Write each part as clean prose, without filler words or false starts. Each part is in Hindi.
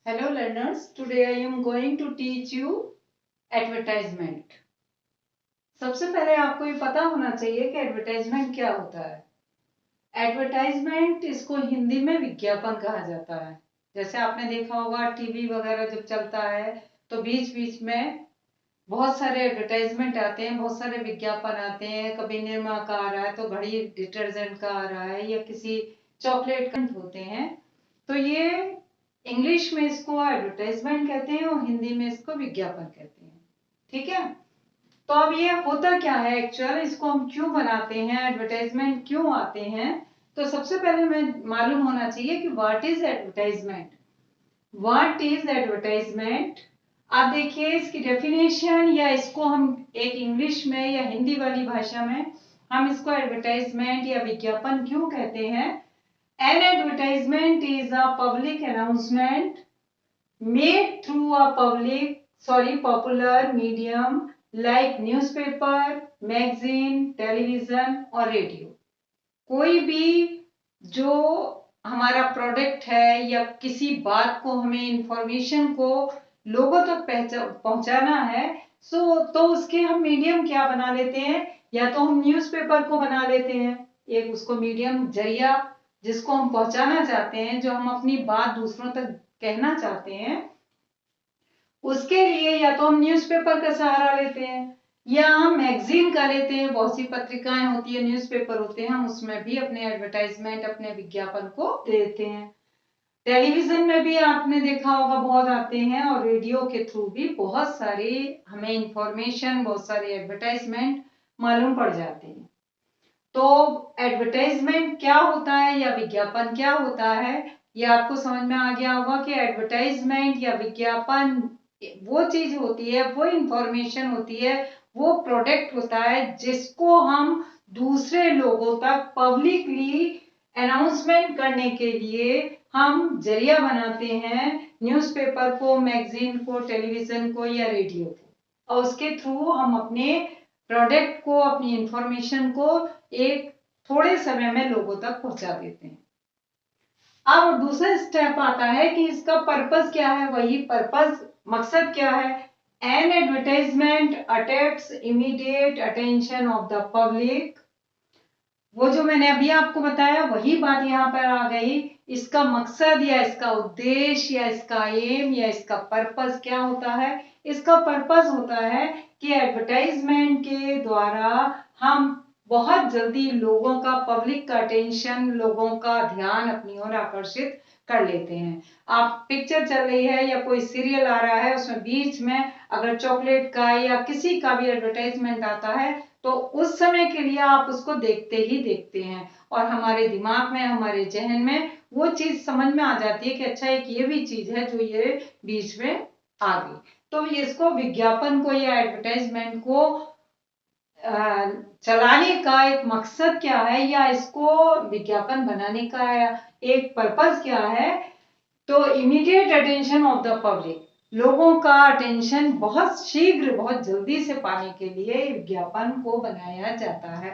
Hello learners, today I am going to teach you advertisement. सबसे पहले आपको ये पता होना चाहिए कि एडवर्टाइजमेंट क्या होता है। एडवर्टाइजमेंट इसको हिंदी में विज्ञापन कहा जाता है। जैसे आपने देखा होगा टीवी वगैरह जब चलता है तो बीच बीच में बहुत सारे एडवर्टाइजमेंट आते हैं, बहुत सारे विज्ञापन आते हैं। कभी निरमा का आ रहा है तो घड़ी डिटर्जेंट का आ रहा है या किसी चॉकलेट का होते हैं। तो ये इंग्लिश में इसको एडवर्टाइजमेंट कहते हैं और हिंदी में इसको विज्ञापन कहते हैं। ठीक है, तो अब ये होता क्या है एक्चुअल, इसको हम क्यों बनाते हैं, एडवर्टाइजमेंट क्यों आते हैं। तो सबसे पहले हमें मालूम होना चाहिए कि what is advertisement. What is advertisement, आप देखिए इसकी डेफिनेशन, या इसको हम एक इंग्लिश में या हिंदी वाली भाषा में हम इसको एडवर्टाइजमेंट या विज्ञापन क्यों कहते हैं। An advertisement is a public announcement made through a popular medium like newspaper, magazine, television और रेडियो। कोई भी जो हमारा प्रोडक्ट है या किसी बात को, हमें इंफॉर्मेशन को लोगों तक पहुंचाना है, तो उसके हम मीडियम क्या बना लेते हैं, या तो हम न्यूज़पेपर को बना लेते हैं, एक उसको मीडियम जरिया जिसको हम पहुंचाना चाहते हैं, जो हम अपनी बात दूसरों तक कहना चाहते हैं, उसके लिए या तो हम न्यूज़पेपर का सहारा लेते हैं या हम मैगजीन का लेते हैं। बहुत सी पत्रिकाएं होती है, न्यूज़पेपर होते हैं, हम उसमें भी अपने एडवर्टाइजमेंट, अपने विज्ञापन को देते हैं। टेलीविजन में भी आपने देखा होगा बहुत आते हैं, और रेडियो के थ्रू भी बहुत सारी हमें इंफॉर्मेशन, बहुत सारे एडवर्टाइजमेंट मालूम पड़ जाते हैं। तो एडवर्टाइजमेंट क्या होता है या विज्ञापन क्या होता है, ये आपको समझ में आ गया होगा कि एडवर्टाइजमेंट या विज्ञापन वो चीज होती है, वो इंफॉर्मेशन होती है, वो प्रोडक्ट होता है जिसको हम दूसरे लोगों तक पब्लिकली अनाउंसमेंट करने के लिए हम जरिया बनाते हैं, न्यूज़पेपर को, मैगजीन को, टेलीविजन को या रेडियो को, और उसके थ्रू हम अपने प्रोडक्ट को, अपनी इंफॉर्मेशन को एक थोड़े समय में लोगों तक पहुंचा देते हैं। अब दूसरा स्टेप आता है कि इसका पर्पस क्या है, वही पर्पस, मकसद क्या है। An advertisement attracts immediate attention of the public. वो जो मैंने अभी आपको बताया वही बात यहाँ पर आ गई। इसका मकसद या इसका उद्देश्य या इसका एम या इसका पर्पस क्या होता है। इसका पर्पस होता है कि एडवर्टाइजमेंट के द्वारा हम बहुत जल्दी लोगों का, पब्लिक का अटेंशन, लोगों का ध्यान अपनी ओर आकर्षित कर लेते हैं। आप पिक्चर चल रही है या कोई सीरियल आ रहा है, उसमें बीच में अगर चॉकलेट का या किसी का भी एडवर्टाइजमेंट आता है तो उस समय के लिए आप उसको देखते ही देखते हैं, और हमारे दिमाग में, हमारे जहन में वो चीज समझ में आ जाती है कि अच्छा एक ये भी चीज है जो ये बीच में आ गई। तो इसको, विज्ञापन को या एडवर्टाइजमेंट को चलाने का एक मकसद क्या है, या इसको विज्ञापन बनाने का एक पर्पस क्या है। तो immediate attention of the public, लोगों का अटेंशन बहुत शीघ्र, बहुत जल्दी से पाने के लिए विज्ञापन को बनाया जाता है।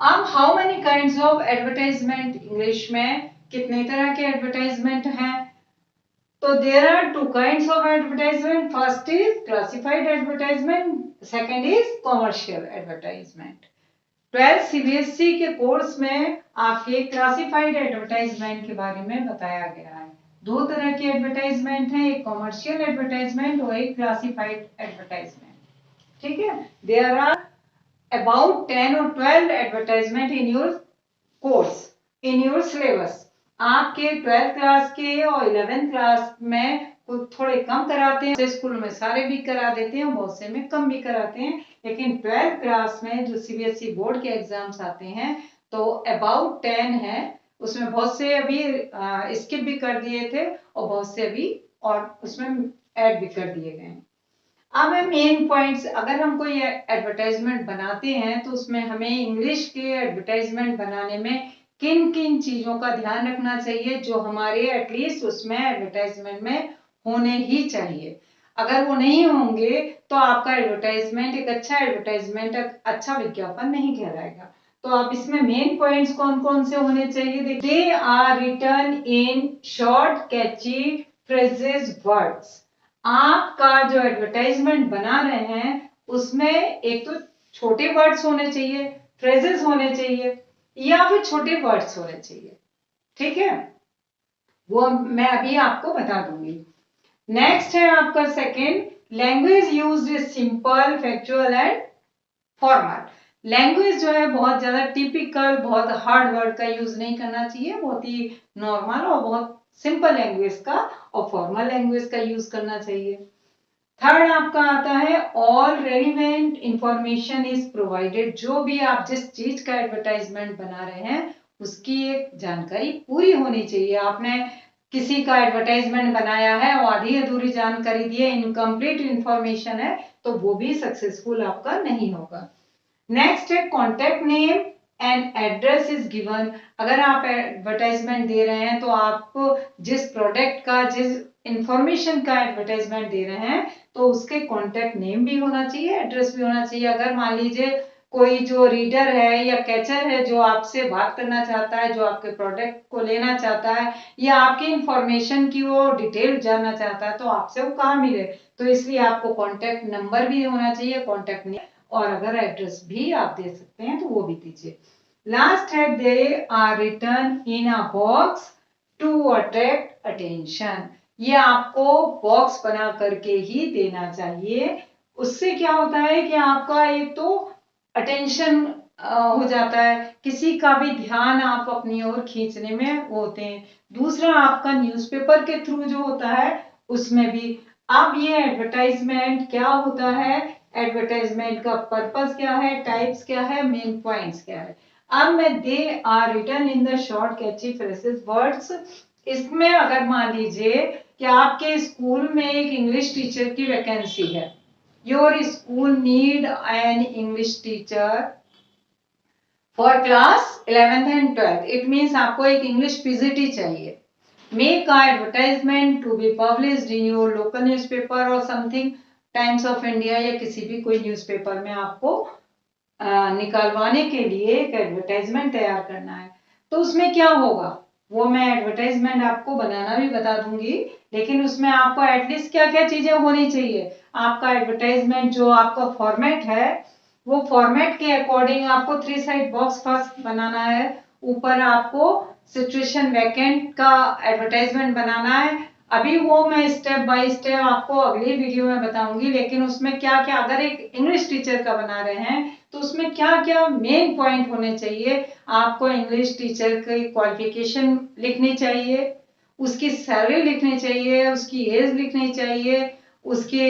अब how many kinds of advertisement, English में कितने तरह के एडवर्टाइजमेंट हैं। तो there are two kinds of advertisement. First is classified advertisement, second is commercial advertisement. 12 CBSE के कोर्स में आपके क्लासिफाइड एडवर्टाइजमेंट के बारे में बताया गया है। दो तरह के एडवर्टाइजमेंट हैं, एक कमर्शियल एडवर्टाइजमेंट और एक क्लासिफाइड एडवर्टाइजमेंट। ठीक है, देयर आर अबाउट 10 और 12 advertisement in your course, in your syllabus. आपके 12th क्लास के और 11th क्लास में थोड़े कम कराते हैं, स्कूल में सारे भी करा देते हैं, बहुत से में कम भी कराते हैं, लेकिन 12th क्लास में जो सीबीएसई बोर्ड के एग्जाम्स आते हैं तो अबाउट 10 है। उसमें बहुत से अभी स्किप भी कर दिए थे और बहुत से अभी और उसमें ऐड भी कर दिए गए। अब मेन पॉइंट्स, अगर हम कोई एडवर्टाइजमेंट बनाते हैं तो उसमें हमें इंग्लिश के एडवर्टाइजमेंट बनाने में किन किन चीजों का ध्यान रखना चाहिए जो हमारे एटलीस्ट उसमें एडवर्टाइजमेंट में होने ही चाहिए। अगर वो नहीं होंगे तो आपका एडवर्टाइजमेंट एक अच्छा एडवर्टाइजमेंट, अच्छा विज्ञापन नहीं कहलाएगा। तो आप इसमें मेन पॉइंट्स कौन कौन से होने चाहिए? They are written in short catchy phrases words. आपका जो एडवर्टाइजमेंट बना रहे हैं उसमें एक तो छोटे वर्ड्स होने चाहिए, फ्रेजेस होने चाहिए, या फिर छोटे वर्ड्स होने चाहिए। ठीक है, वो मैं अभी आपको बता दूंगी। नेक्स्ट है आपका second, language used is simple, factual and formal. Language जो है बहुत ज्यादा टिपिकल, बहुत हार्ड वर्ड का यूज नहीं करना चाहिए, बहुत ही नॉर्मल और बहुत सिंपल लैंग्वेज का और फॉर्मल लैंग्वेज का यूज करना चाहिए। थर्ड आपका आता है, all relevant information is provided. जो भी आप जिस चीज का एडवर्टाइजमेंट बना रहे हैं उसकी एक जानकारी पूरी होनी चाहिए। आपने किसी का एडवर्टाइजमेंट बनाया है और आधी अधूरी जानकारी दी है, इनकम्प्लीट इंफॉर्मेशन है, तो वो भी सक्सेसफुल आपका नहीं होगा। नेक्स्ट है, contact name and address is given. अगर आप एडवर्टाइजमेंट दे रहे हैं तो आप जिस प्रोडक्ट का, जिस इंफॉर्मेशन का एडवर्टाइजमेंट दे रहे हैं तो उसके कॉन्टेक्ट नेम भी होना चाहिए, एड्रेस भी होना चाहिए। अगर मान लीजिए कोई जो रीडर है या कैचर है जो आपसे बात करना चाहता है, जो आपके प्रोडक्ट को लेना चाहता है या आपकी इंफॉर्मेशन की वो डिटेल जानना चाहता है, तो आपसे वो कहाँ मिले? तो इसलिए आपको कॉन्टेक्ट नंबर भी होना चाहिए, कॉन्टेक्ट नेम, और अगर एड्रेस भी आप दे सकते हैं तो वो भी दीजिए। लास्ट है, they are written in a box to attract attention. ये आपको बॉक्स बना करके ही देना चाहिए। उससे क्या होता है कि आपका एक तो अटेंशन हो जाता है, किसी का भी ध्यान आप अपनी ओर खींचने में होते हैं। दूसरा आपका न्यूज़पेपर के थ्रू जो होता है उसमें भी। अब ये एडवर्टाइजमेंट क्या होता है, एडवर्टाइजमेंट का पर्पस क्या है, टाइप्स क्या है, मेन पॉइंट्स क्या है। अब मैं, they are written in the short catchy phrases words, इसमें अगर मान लीजिए कि आपके स्कूल में एक इंग्लिश टीचर की वैकेंसी है, your school need an English teacher for class 11th and 12th, it means आपको एक इंग्लिश पीजीटी चाहिए। Make a advertisement to be published in your local newspaper और समथिंग, टाइम्स ऑफ इंडिया या किसी भी कोई न्यूज़पेपर में आपको निकालवाने के लिए एक एडवर्टाइजमेंट तैयार करना है। तो उसमें क्या होगा वो मैं एडवर्टाइजमेंट आपको बनाना भी बता दूंगी, लेकिन उसमें आपको एटलीस्ट क्या क्या चीजें होनी चाहिए। आपका एडवर्टाइजमेंट जो आपका फॉर्मेट है वो फॉर्मेट के अकॉर्डिंग आपको 3 साइड बॉक्स फर्स्ट बनाना है। ऊपर आपको सिचुएशन वैकेंट का एडवर्टाइजमेंट बनाना है। अभी वो मैं स्टेप बाय स्टेप आपको अगली वीडियो में बताऊंगी, लेकिन उसमें क्या क्या, अगर एक इंग्लिश टीचर का बना रहे हैं तो उसमें क्या क्या मेन पॉइंट होने चाहिए। आपको इंग्लिश टीचर की क्वालिफिकेशन लिखनी चाहिए, उसकी सैलरी लिखनी चाहिए, उसकी एज लिखनी चाहिए, उसके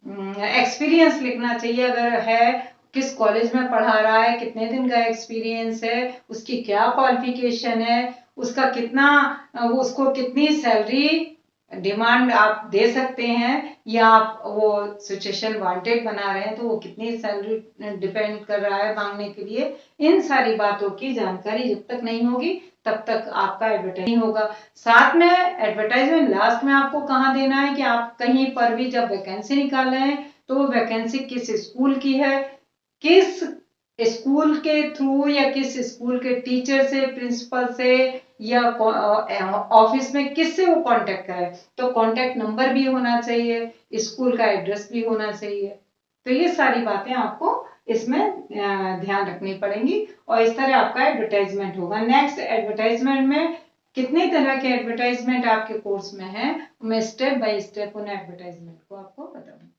एक्सपीरियंस लिखना चाहिए अगर है, किस कॉलेज में पढ़ा रहा है, कितने दिन का एक्सपीरियंस है, उसकी क्या क्वालिफिकेशन है, उसका कितना, उसको कितनी सैलरी डिमांड आप दे सकते हैं, या आप वो सिचुएशन वांटेड बना रहे हैं तो वो कितनी सैलरी डिपेंड कर रहा है मांगने के लिए। इन सारी बातों की जानकारी जब तक नहीं होगी तब तक आपका एडवर्टाइज नहीं होगा। साथ में एडवर्टाइजमेंट लास्ट में आपको कहाँ देना है कि आप कहीं पर भी जब वैकेंसी निकाल रहे हैं तो वो वैकेंसी किस स्कूल की है, किस स्कूल के थ्रू या किस स्कूल के टीचर से, प्रिंसिपल से या ऑफिस में किससे वो कांटेक्ट करे। तो कांटेक्ट नंबर भी होना चाहिए, स्कूल का एड्रेस भी होना चाहिए। तो ये सारी बातें आपको इसमें ध्यान रखनी पड़ेंगी और इस तरह आपका एडवर्टाइजमेंट होगा। नेक्स्ट, एडवर्टाइजमेंट में कितने तरह के एडवर्टाइजमेंट आपके कोर्स में है, मैं स्टेप बाय स्टेप उन एडवर्टाइजमेंट को आपको बताऊंगी।